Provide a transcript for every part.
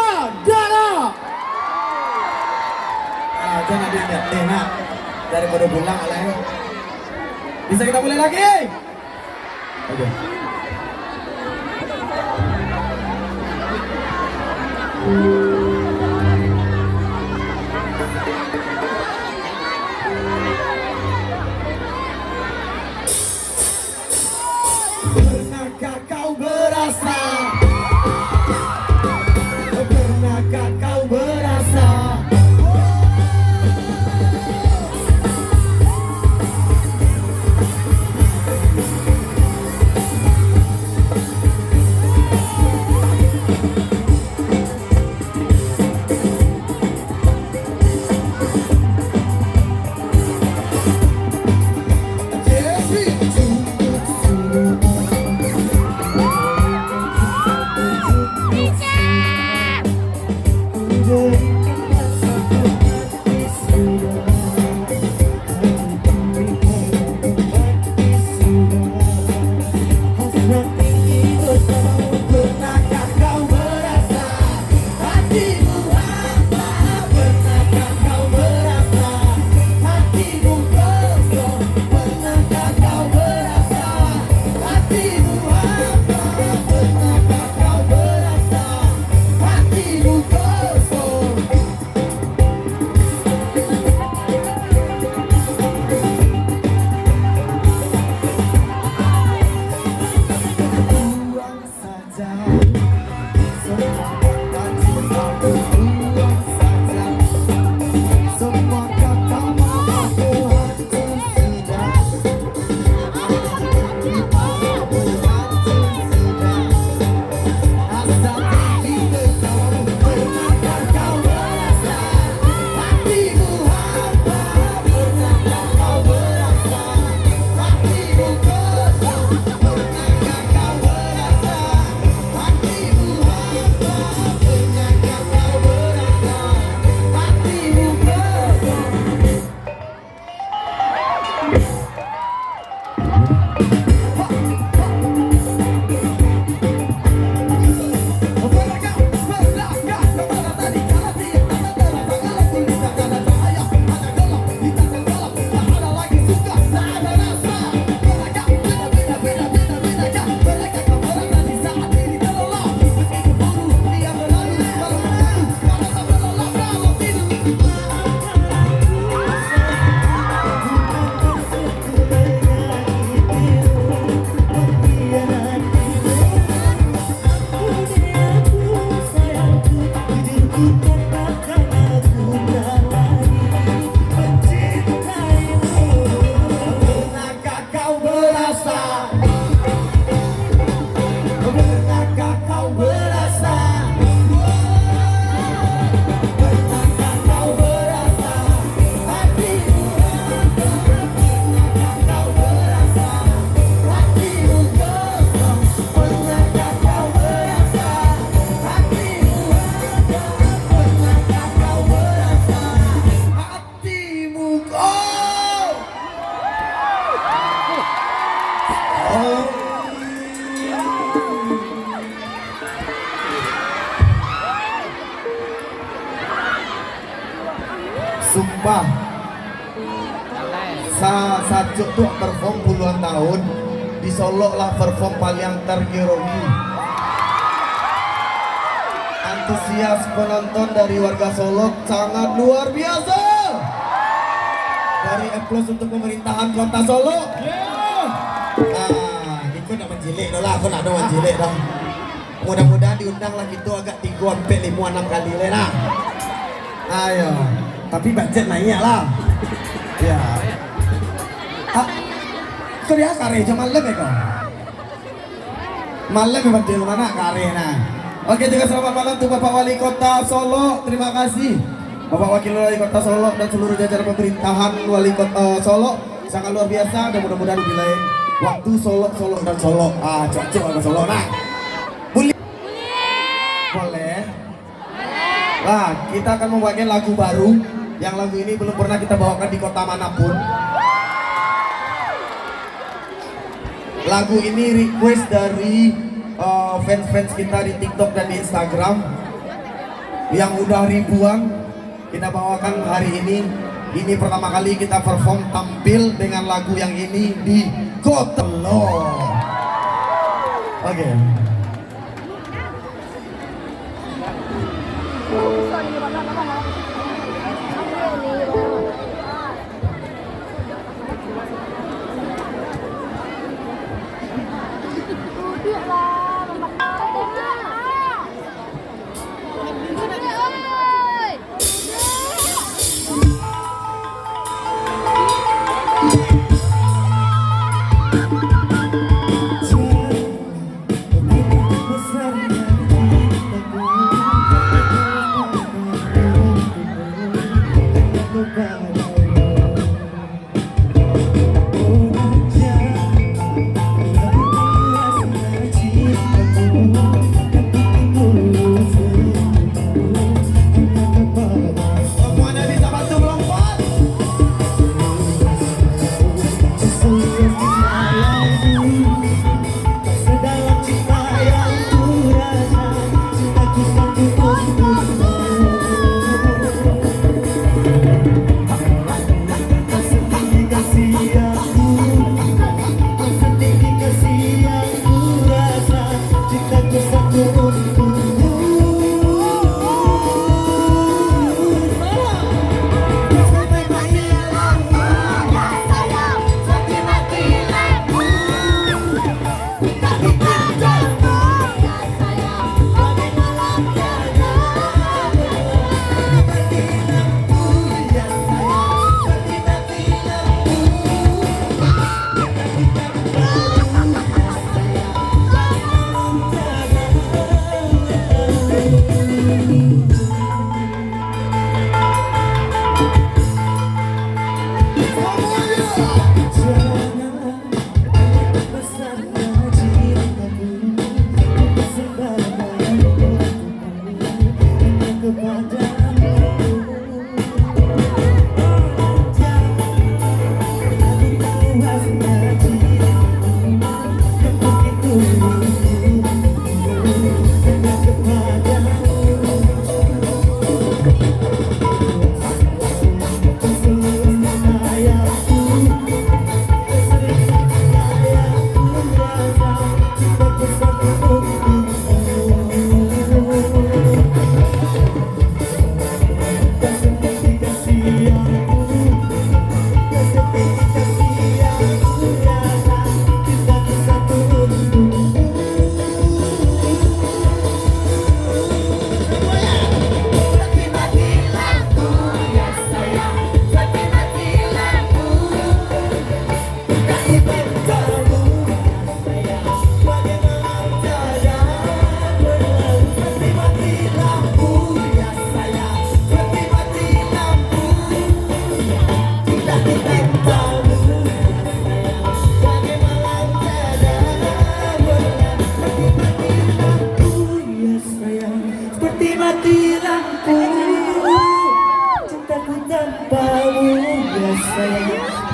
saudara. Jangan diingat nak daripada pulang alay. Bisa kita mulai lagi? Oke. Pernahkah kau berasa? Pernahkah kau berasa? Sumpah sajuk tuh perform puluhan tahun di Solo lah perform paling tergerogi. Antusias penonton dari warga Solo sangat luar biasa. Dari aplaus untuk pemerintahan kota Solo. Ini kok nak menjilik dah lah, aku nak ada menjilik dah. Mudah-mudahan diundang lah gitu agak 3-5-6 kali lah. Ayo. Tapi budget naik lah. Ya. Kau dia kare cuma malam ya kau. Malam memang di mana kare nah. Oke juga selamat malam untuk Bapak Wali Kota Solo. Terima kasih Bapak Wakil Wali Kota Solo dan seluruh jajaran pemerintahan Wali Kota Solo. Sangat luar biasa dan mudah-mudahan lebih lain waktu Solo dan Solo. Cocok sama Solo nah. Boleh. Nah, kita akan membawakan lagu baru. Yang lagu ini belum pernah kita bawakan di kota manapun. Lagu ini request dari fans-fans kita di TikTok dan di Instagram. yang udah ribuan kita bawakan hari ini. Ini pertama kali kita perform tampil dengan lagu yang ini di Kota Lo. Oke.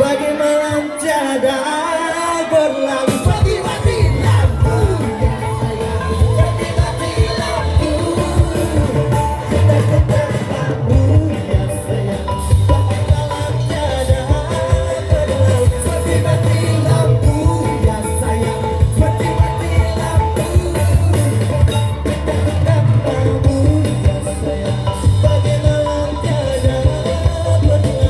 Bagaimana tiada berlalu mati-mati lampu ya sayang, mati-mati lampu cintaku ya sayang, bagaimana tiada berlalu mati-mati lampu ya sayang, mati-mati lampu cintaku ya sayang, bagaimana tiada berlalu.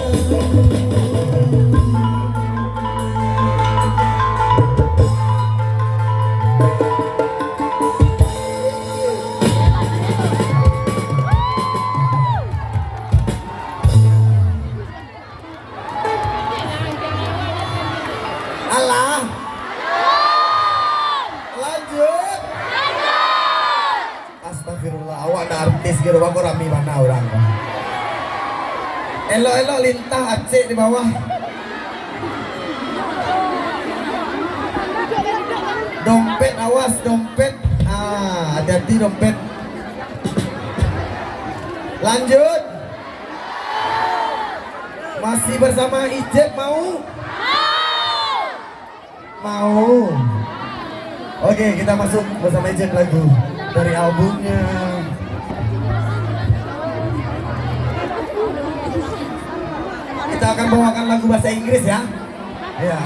Alah. Lanjut. Astagfirullah, awak ada artis gitu, aku rame mana orang. Elo lintah acik di bawah. Dompet, awas dompet. Hati-hati dompet. Lanjut. Masih bersama Ijek mau? Mau. Oke, kita masuk bersama Ijek lagu dari albumnya Kita akan bawakan lagu bahasa Inggris ya. Ya.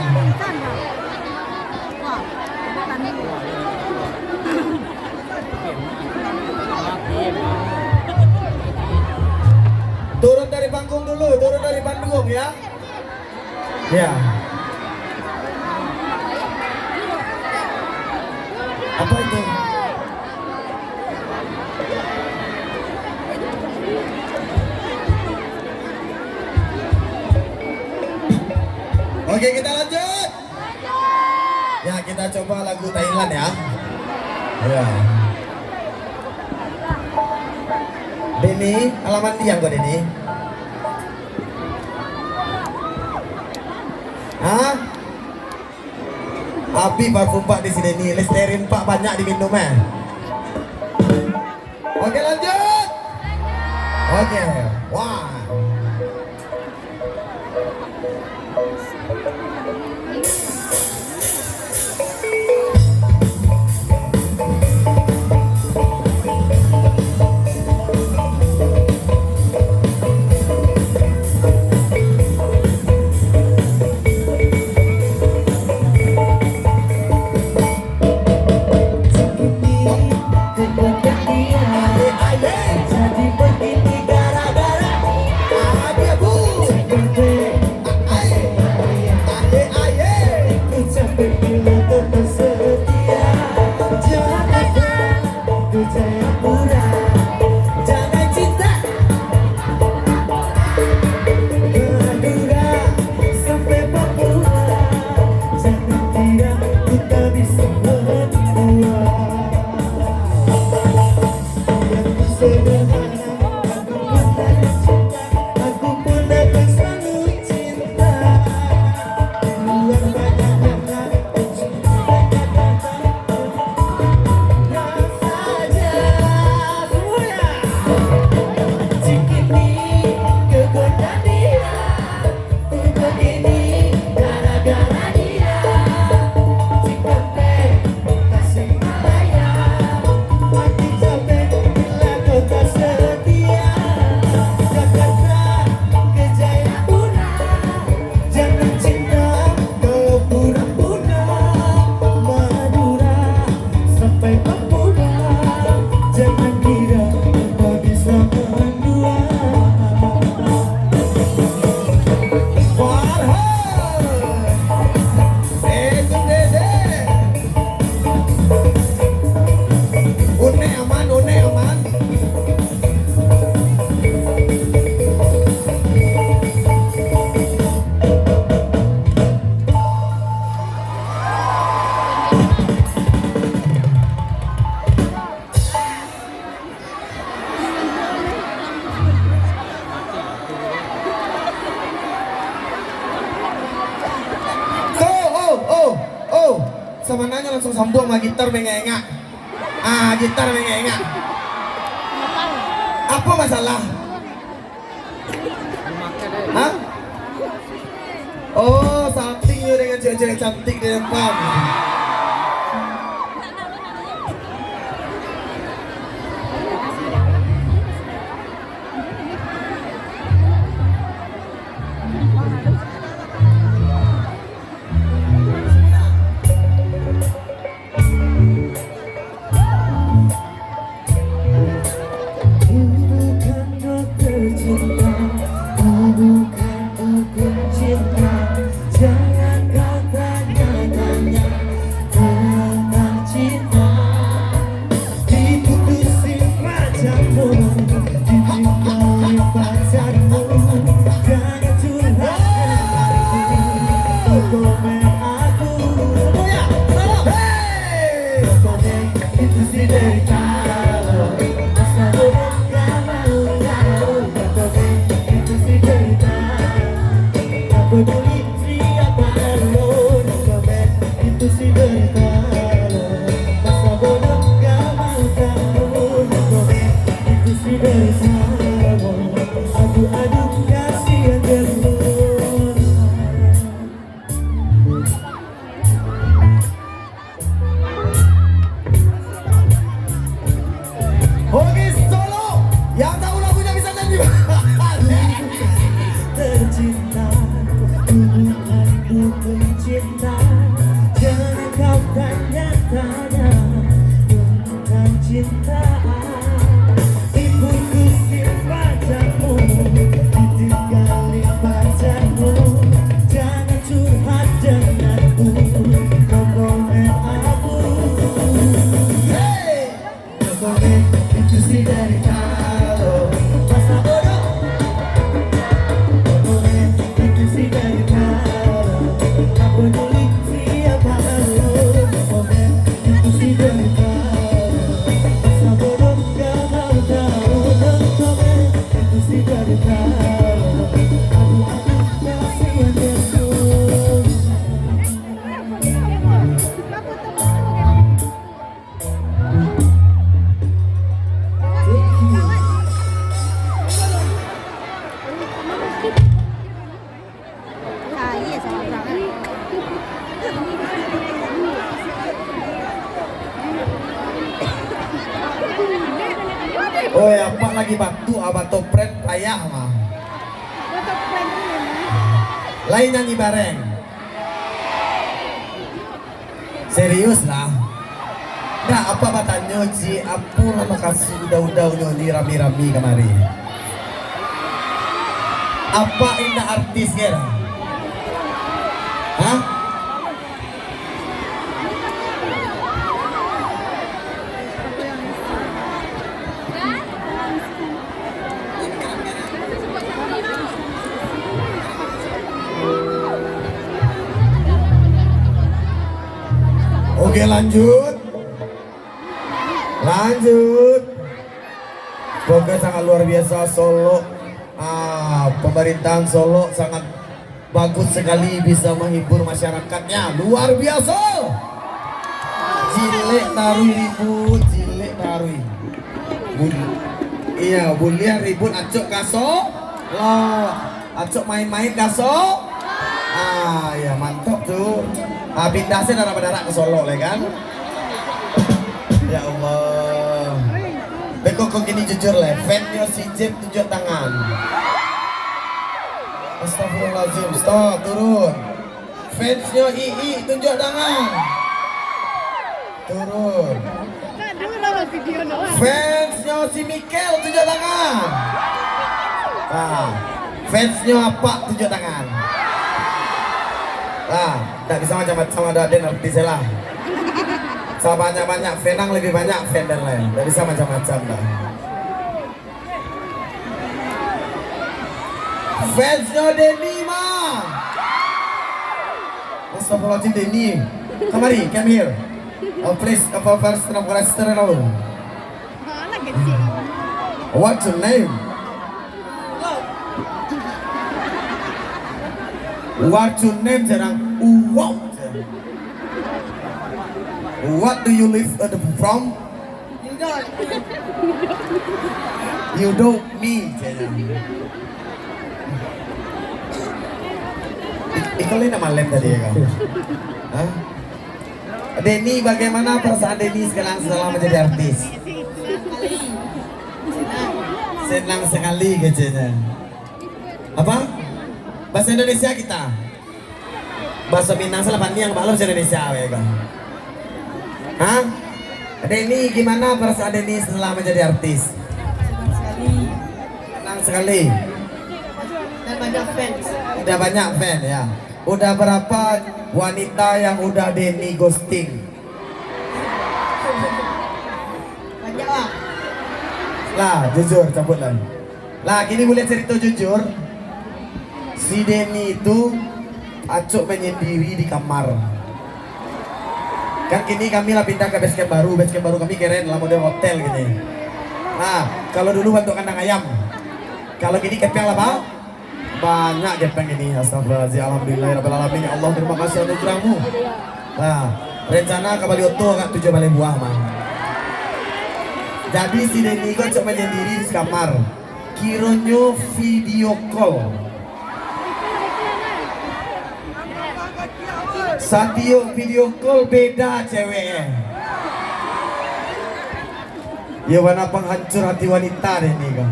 Turun dari panggung dulu, turun dari panggung ya. Ya. Apa itu? Oke, kita lanjut. Ya, kita coba lagu Thailand ya. Ya. Denny, alamat tiang kok Denny? Hah? Api parfum Pak di sini nih, Listerin Pak banyak diminumnya. Oke, lanjut. Oke, wah. Jadi begini gara-gara Dia bu. ku capek bila tetap setia. Jangan ku Jayapura, jangan cinta Madura sampai Papua. Jangan kira ku tak bisa berdua. Aku pun akan selalu cinta. Luar banyak kata, banyak kata, saja semuanya. Cikini kegoda dia, ku begini gara-gara dia. Cikampek, Tasikmalaya, hati capek bila kau tak setia. Jakarta ke Jayapura, jangan cinta kau pura-pura. Madura sampai Papua, jangan kira kau bisa berdua. Une aman, une aman. Sama nanya langsung sambung sama gitar mengengak. Gitar mengengak. Apa masalah? Hah? Oh, something you dengan cewek-cewek cantik di depan. Bukan dokter cinta, bukan dukun cinta. Jangan kau tanya-tanya Oh ya, apa lagi batu abah topren payah mah. Lain nyanyi bareng. Serius lah. Nah, apa batanya Ci? Apa lama kasih udah nyanyi rami-rami kemari. Apa indah artis ya? Hah? Oke, lanjut. Pokoknya sangat luar biasa Solo. Pemerintahan Solo sangat bagus sekali, bisa menghibur masyarakatnya. Luar biasa. Cilek tarui ribut, cilek tarui. Iya, bulian ribut acok kaso. Loh, acok main-main kaso. Ya mantap tuh. Pindah sih darah-darah ke Solo lah kan. Ya Allah. Kok gini jujur lah, fannya si Jim tunjuk tangan. Astagfirullahaladzim, stop, turun. Fansnya II tunjuk tangan. Turun. Fansnya si Mikel tunjuk tangan. Fansnya apa tunjuk tangan. Tak bisa macam-macam ada Den artis lah. Sama banyak-banyak Fenang lebih banyak fan dan lain. Tidak bisa macam-macam dah. Fansnya Denny mah. Astagfirullahaladzim Denny. Kamari, come here. Please, first register now. What's your name? What's your name jarang. Wow. What do you live from? You don't me. Ikalin nama lem tadi ya kau. Denny, bagaimana perasaan Denny sekarang setelah menjadi artis? Senang sekali kecilnya. Apa? Bahasa Indonesia kita. Bahasa Minang selapan yang bahasa Indonesia ya kau. Hah? Denny, gimana perasaan Denny setelah menjadi artis? Senang sekali. Dan banyak fans. Udah banyak fan ya. Udah berapa wanita yang udah Denny ghosting? Banyak lah. Lah, jujur cabut lah. Lah, gini boleh cerita jujur. Si Denny itu acuk menyendiri di kamar. Kan kini kami lah pindah ke basecamp baru kami keren lah model hotel gini. Nah, kalau dulu bentuk kandang ayam, kalau gini kepeng lah bang, banyak kepeng ini. Astagfirullahaladzim, alhamdulillahirobbilalamin. Ya Allah, terima kasih anugerahmu. Nah, rencana ke Bali Oto agak 7 balai buah mah. Jadi si Denny kok cuma menyendiri di kamar, kironyo video call. Satio video call beda ceweknya. Ya mana penghancur hati wanita deh nih kau.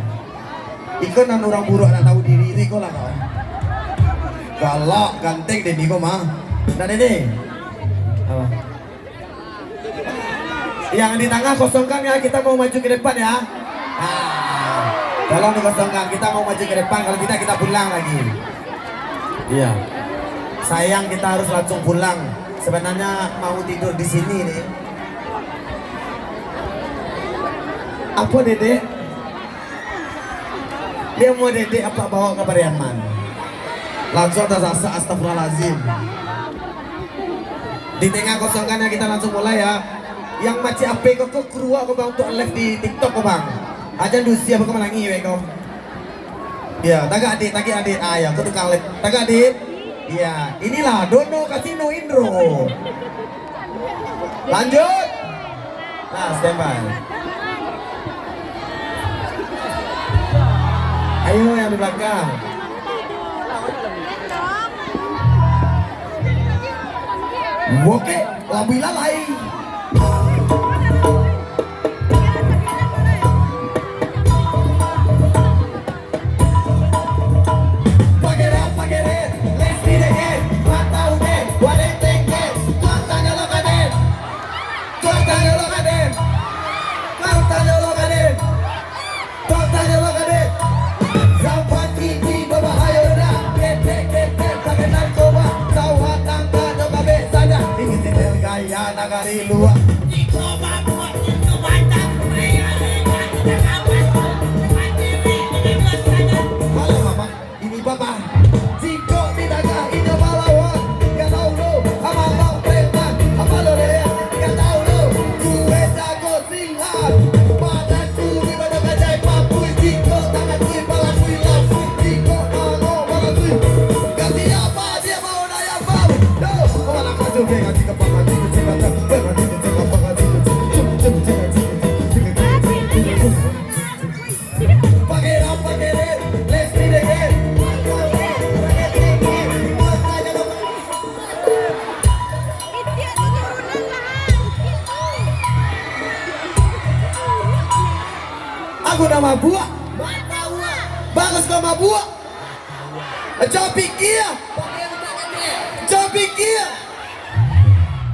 Ikut nan orang buruk nak tahu diri itu kau lah kau. Galak ganteng deh nih kau mah. Nah deh. Apa? Yang di tengah kosongkan ya, kita mau maju ke depan ya. Tolong dikosongkan, kita mau maju ke depan, kalau tidak kita pulang lagi. Iya. Sayang kita harus langsung pulang. Sebenarnya mau tidur di sini nih. Apa Dedek? Dia mau Dedek apa bawa ke Pariaman? Langsung terasa astagfirullahaladzim. Di tengah kosongkan ya, kita langsung mulai ya. Yang macam apa kau keluar kau bang untuk live di TikTok kau bang. Aja dusia apa kau menangi kau. Ya, tagak adik. Ya, kau tukang live. Tagak adik. Ya, inilah Dono Kasino Indro. Lanjut. Nah, standby. Ayo yang di belakang. Oke, labu lalai. dari luar. Halo mama, ini papa. Jiko tidak ide melawan, gak tahu lo, sama bang preman, apa lo deh, gak tahu lo, gue jago silat, badanku ibadah gajah papui, jiko tangan kui balakui langsung, jiko nano balakui, ganti apa dia mau naya mau, do, kemana kau coba ganti ke pangan, jiko jika tak, ganti ke jika pangan, jiko pakai deh, let's be the game. Aku nama buah, bagus nama buah. Cobi kia, cobi kia.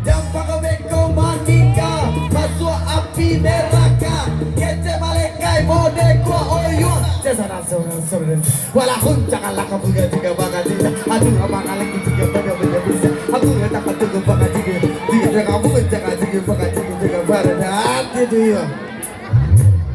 Jampak ke beko manika, masuk api neraka. Kece malekai mode gua oyun. Jasana sorang. Walahun jangan laka buga juga bangga juga. Aduh apa lagi juga bangga bisa. Aku nggak takut juga bangga juga. Tidak kamu jangan juga bangga juga barat hati tuh ya.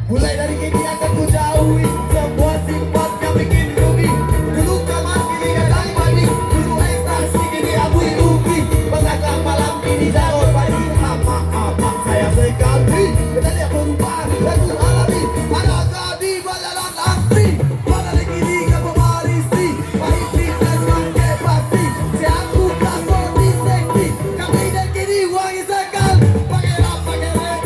Mulai dari kini akan ku jauhi semua sifat yang bikin rugi. Dulu kamar kini kadang mandi, dulu ekstasi kini abui rugi. Bahkan malam ini jauh pagi. Apa saya sekali. Kita lihat perubahan lagu alami. Ada tadi bajalan antri. Pada kini gak pemarisi. Pahit fitness pakai pasti. Si aku kasih di seksi. Kami dan kini wangi sekal. Pakai rap, pakai rap.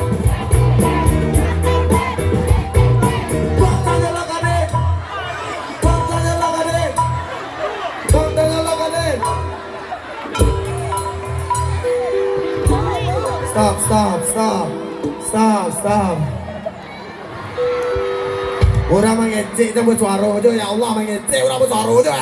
Stop. Orang mengecek itu bersuara aja, ya Allah mengecek orang bersuara aja.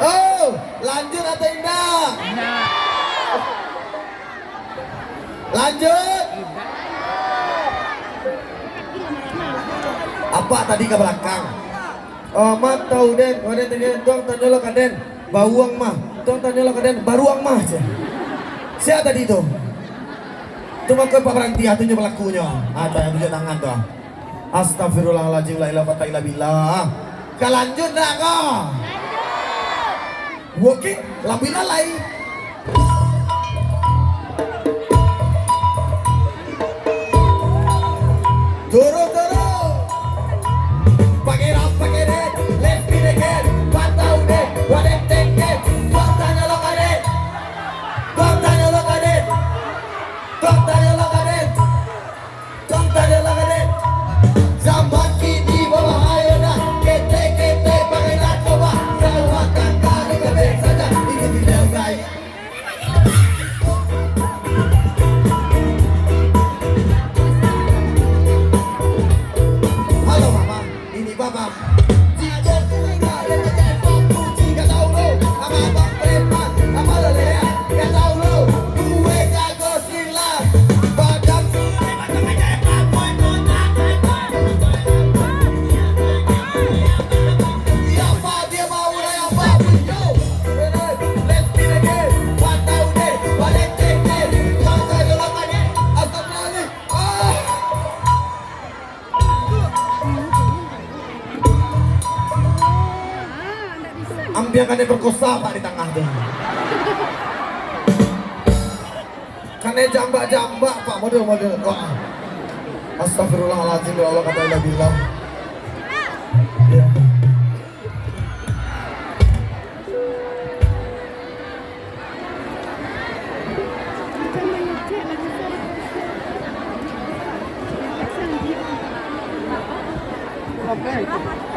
Oh, lanjut atau tidak? Lanjut. Apa tadi ke belakang? Oh, mat tahu den, waden tanya tuang tanya lo kaden, bawang mah, tuang tanya lo kaden, baruang mah aja. Siapa tadi itu? Cuma ke Pak Berhenti atunya pelakunya. Ada yang tunjuk tangan tuh. Astagfirullahaladzim, la ilaha illa billah. Kalanjut nak kau? Oke, lebih lalai. Turun. Pakai rap, pakai deh. Let's be the game. Patau deh. Wadek teke. Tuang tanya lo kaden. Tuang tanya lo kaden. Zaman kini berbahaya dah. Kete pakai narkoba. Selamatkan kali kebek saja. Ini tidak baik. Halo mama, ini papa. Jika tahu lo, sama bang preman, sama lelea, gak tahu lo, gue jago silat, badan siapa dia mau yang babu yo, let's be the game, patau deh, balik teke, bangsa jolakannya, astagfirullahaladzim, ambiakan dia berkosa pak di tengah tuh. Karena jambak pak model. Wah. Astagfirullahaladzim ya Allah kata ilah bilang. Ya. Okay.